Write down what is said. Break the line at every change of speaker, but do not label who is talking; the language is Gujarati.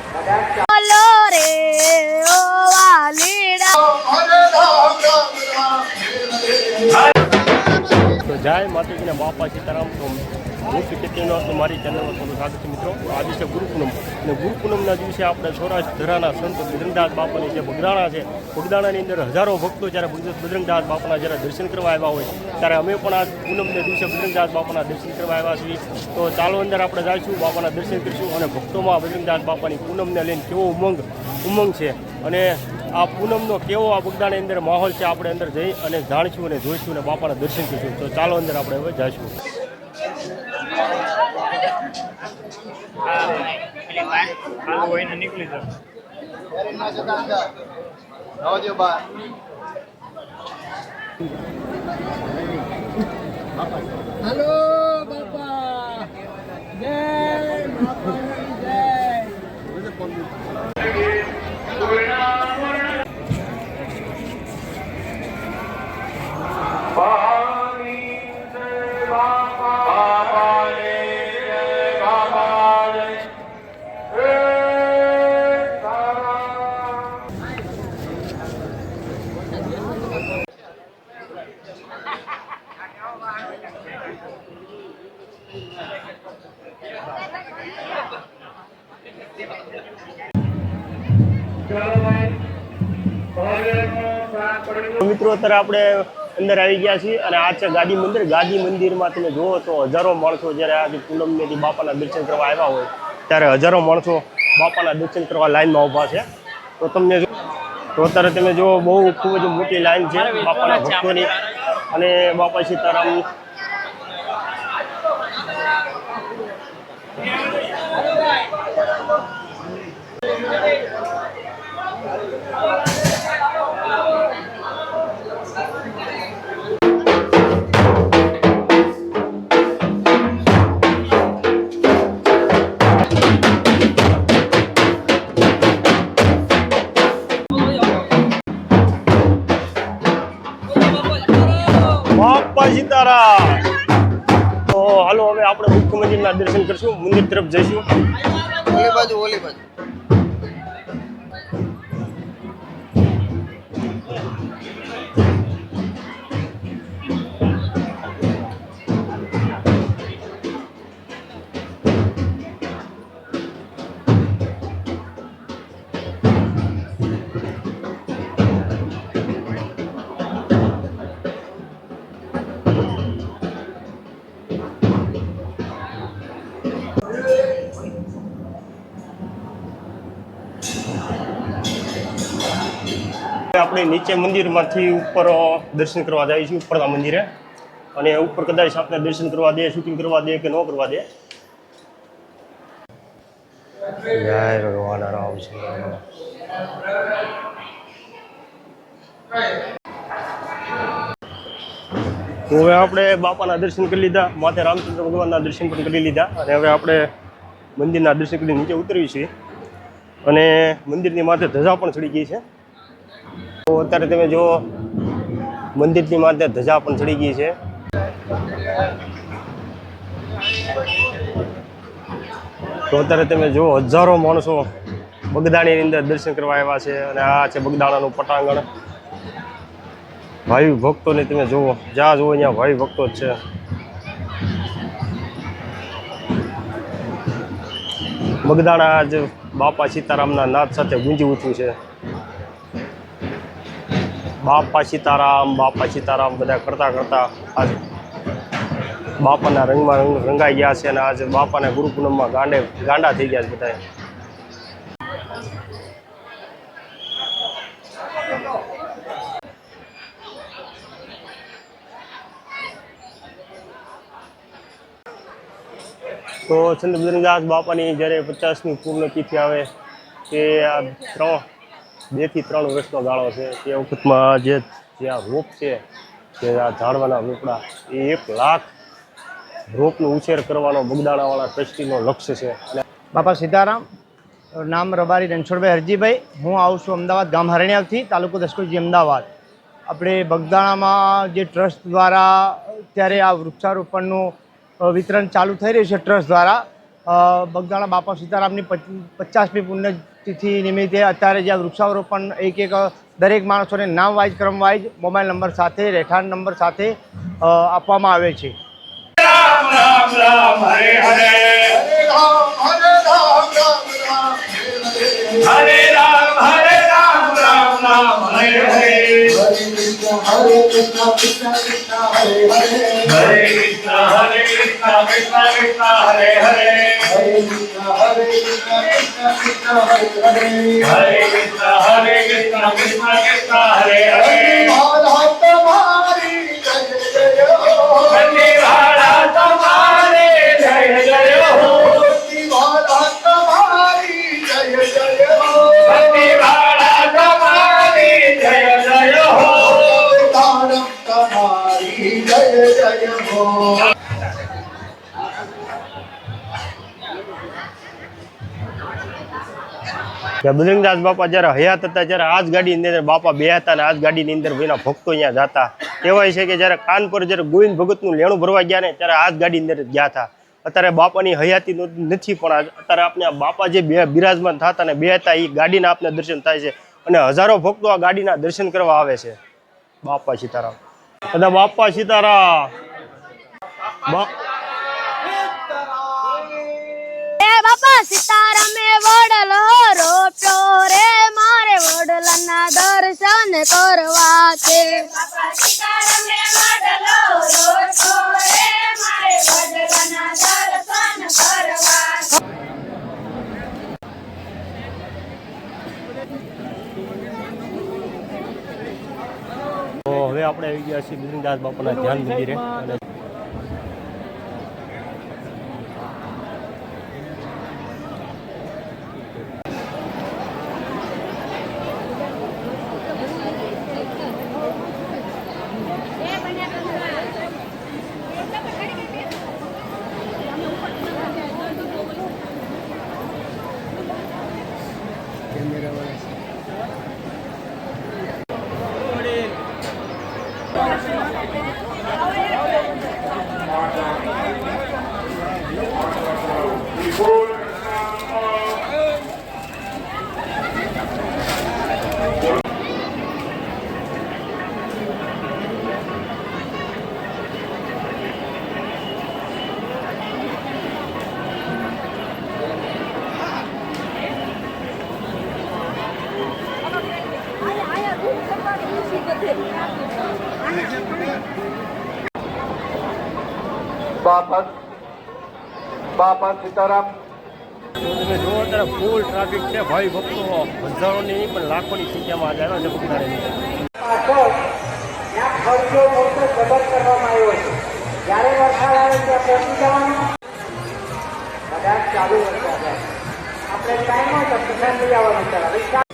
તો જય માતાજીના બાપા સીતારામ. હું ટિકિટનો મારી ચેનલમાં થોડું સ્વાગત છે મિત્રો. આજે છે ગુરુ પૂનમ અને ગુરુ પૂનમના દિવસે આપણે સૌરાષ્ટ્ર ધરાના સંત બજરંગદાસ બાપાની જે બગદાણા છે, બગદાણાની અંદર હજારો ભક્તો જ્યારે બજરંગદાસ બાપાના જ્યારે દર્શન કરવા આવ્યા હોય ત્યારે અમે પણ આ પૂનમને દિવસે બજરંગદાસ બાપાના દર્શન કરવા આવ્યા છીએ. તો ચાલો અંદર આપણે જઈશું, બાપાના દર્શન કરીશું અને ભક્તોમાં બજરંગદાસ બાપાની પૂનમને લઈને કેવો ઉમંગ છે અને આ પૂનમનો કેવો આ બગદાણાની અંદર માહોલ છે આપણે અંદર જઈ અને જાણીશું અને જોઈશું અને બાપાના દર્શન કરીશું. તો ચાલો અંદર આપણે હવે જઈશું.
હેલો બાપા, જય
મિત્રો અત્યારે આપણે અંદર આવી ગયા છીએ અને આ છે ગાદી મંદિર. ગાદી મંદિરમાં તમે જુઓ તો હજારો માણસો જ્યારે આજે પૂનમની બાપાના દર્શન કરવા આવ્યા હોય ત્યારે હજારો માણસો બાપાના દર્શન કરવા લાઈનમાં ઊભા છે. તો તમને તો અત્યારે તમે જુઓ બહુ ખૂબ જ મોટી લાઈન છે બાપાના ભક્તોની અને બાપા સીતારામ સીતારામ. તો હાલો હવે આપણે મુખ્ય મંદિરના દર્શન કરશું, મંદિર તરફ જઈશું.
ઓલી બાજુ
આપણે નીચે મંદિરમાંથી ઉપર દર્શન કરવા જઈશું, ઉપરના મંદિરે. અને ઉપર કદાચ આપણે દર્શન કરવા દે, શૂટિંગ કરવા દે કે ન કરવા દે. જય ભગવાન રામ. હવે આપણે બાપાના દર્શન કરી લીધા, માથે રામચંદ્ર ભગવાનના દર્શન પણ કરી લીધા અને હવે આપણે મંદિરના દર્શન કરી નીચે ઉતરવી છીએ અને મંદિરની માથે ધજા પણ ચડી ગઈ છે. તો અત્યારે તમે જો મંદિરની માથે ધજા પણ ચડી ગઈ છે. તો અત્યારે તમે જો હજારો માણસો બગદાણાની અંદર દર્શન કરવા આવ્યા છે અને આ છે બગદાણાનું પટાંગણ. ભાવિ ભક્તોને તમે જુઓ, જ્યાં જુઓ ત્યાં ભાવિ ભક્તો જ છે. બગદાણા આજ બાપા સીતારામના નાદ સાથે ગુંજી ઉઠ્યું છે. બાપા સીતારામ બધા કરતા કરતા આજ બાપાના રંગમાં રંગાઈ ગયા છે અને આજે બાપાના ગુરુ પૂનમમાં ગાંડા થઈ ગયા છે બધા. તો સંત બજરંગદાસ બાપાની જ્યારે 50મી પૂર્ણ તિથિ આવે તે આ 2 થી 3 વર્ષનો ગાળો છે. તે વખતમાં જે આ રોપ છે, જે આ ઝાડવાના રોપડા, એ 1 લાખ રોપનો ઉછેર કરવાનો બગદાણાવાળા ટ્રસ્ટીનો લક્ષ્ય છે.
બાપા સીતારામ. નામ રબારી રણછોડભાઈ હરજીભાઈ. હું આવું છું અમદાવાદ, ગામ હરણિયાથી, તાલુકો દસકોજી, અમદાવાદ. આપણે બગદાણામાં જે ટ્રસ્ટ દ્વારા અત્યારે આ વૃક્ષારોપણનું વિતરણ ચાલુ થઈ રહ્યું છે ટ્રસ્ટ દ્વારા. બગદાણા બાપા સીતારામની 50મી પુણ્યતિથિ નિમિત્તે અત્યારે જ્યાં વૃક્ષારોપણ એક દરેક માણસોને નામ વાઇઝ ક્રમ વાઇઝ મોબાઈલ નંબર સાથે રહેઠાણ નંબર સાથે આપવામાં આવે છે.
રામ રામ રામ હરે હરે હરે રામ રામ રામ હરે હરે
Hare Krishna Krishna Krishna Hare Hare
હરે કૃષ્ણ કૃષ્ણ હરે હરે
Hare Krishna Krishna Krishna Hare Hare
હરે કૃષ્ણ કૃષ્ણ હરે હરે
Bharat Tamari Jai Jai Ho
બંદીવાળા તમારે જય જય હો
Bharat Tamari Jai Jai Ho
બંદીવાળા તમારી જય જય હો
Bharat Tamari Jai Jai Ho
Bajrangdas બાપા જ્યારે હયાત હતા ત્યારે આ જ ગાડીની અંદર બાપા બે હતા અને આ જ ગાડીની અંદર ભાઈના ભક્તો અહીંયા જતા. કહેવાય છે કે જ્યારે કાનપુર જ્યારે ગોવિંદ ભગતનું લેણું ભરવા ગયા ને ત્યારે આ જ ગાડીની અંદર ગયા હતા. અત્યારે બાપાની હયાતી નથી પણ અત્યારે આપણે આ બાપા જે બિરાજમાન થતા ને બે હતા એ ગાડીના આપને દર્શન થાય છે અને હજારો ભક્તો આ ગાડીના દર્શન કરવા આવે છે. બાપા સીતારામ અને બાપા સીતારામ
બાપા સીતારામે વડલો રોપ્યો રે મારે વડલાના દર્શન કરવા છે. બાપા સીતારામે વડલો રોપ્યો રે મારે વડલાના દર્શન કરવા છે.
તો હવે આપણે આવી ગયા છીએ બજરંગદાસ બાપાના ધ્યાન મંદિરે અને
Bapak Sitaram
તમે જુઓ અત્યારે ફૂલ ટ્રાફિક છે ભાઈ ભક્તો હજારોની નહીં પણ લાખોની સંખ્યામાં આજે આવ્યા છે બગદાણાની.
ત્યાં ખર્ચો મોટો જબર કરવામાં આવ્યો છે. જ્યારે વરસાદ આવે ત્યાં પહોંચી જવાનું કદાચ ચાલુ વરસાદ આપણે ટાઈમ હોય તો પસંદ લઈ આવવાનું ચાલે.